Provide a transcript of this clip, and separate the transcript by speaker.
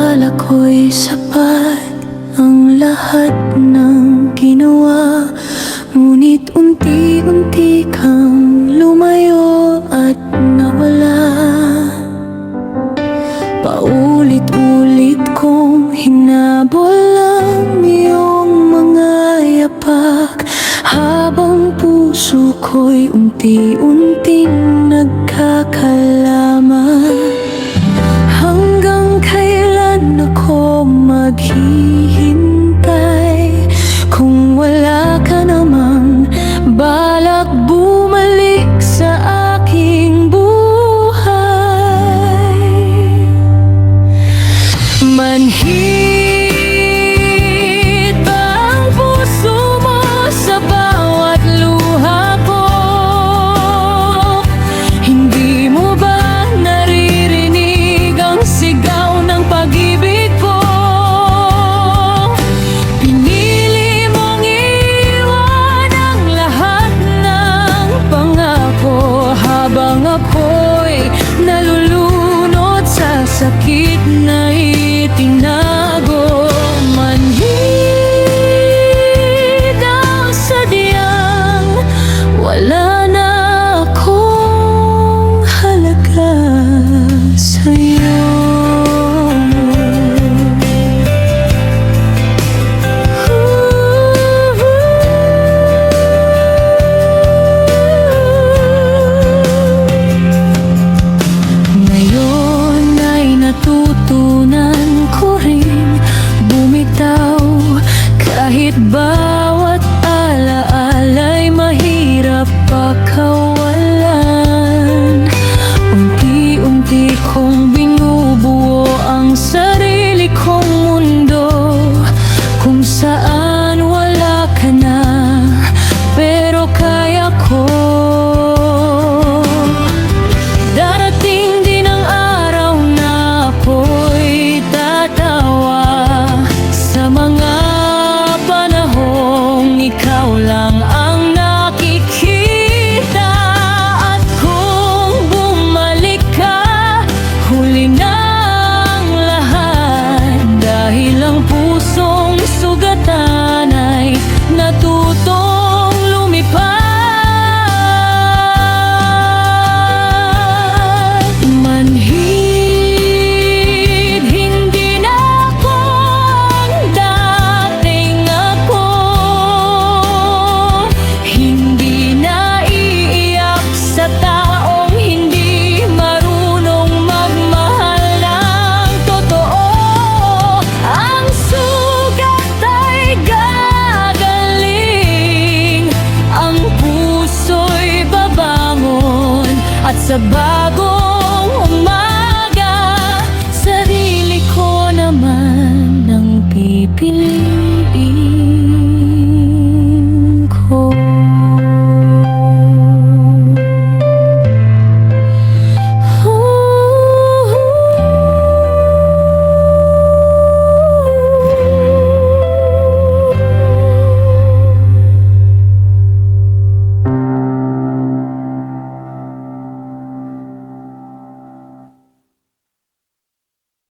Speaker 1: akala ko'y sapat ang lahat ng ginawa, ngunit unti-unti kang lumayo at nawala. Paulit-ulit kong hinabol ang iyong mga yapak, habang puso ko'y unti-unting nagkakalaman. Hanggang kailan ako maghihintay kung wala ka namang balak bumalik sa aking buhay? Manhid ba ang puso mo sa bawat luha ko? Hindi mo ba naririnig ang sigaw ng pag-ibig ko? Pinili mong iwan ang lahat ng pangako, habang ako'y nalulunod sa sakit na itinago. Manhid ang sadyang wala na akong halaga sa'yo. Ngayon ay natutunan ko rin bumitaw, kahit bawat alaala'y mahirap pakawalan. Unti-unti kong binubuo ang sarili kong mundo, kung saan wala ka na, pero kaya ko. Darating din ang araw na ako'y tatawa sa mga panahong ikaw lang ang nakikita. At kung bumalik ka, huli na ang lahat, dahil ang pusong sugatan ay natutong lumipad. Manhid, hindi na ako ang dating ako. Hindi na iiyak sa taong hindi marunong magmahal ng totoo. Ang sugat ay gagaling, ang puso'y babangon, at sa bagong umaga, sarili ko naman ang pipiliin.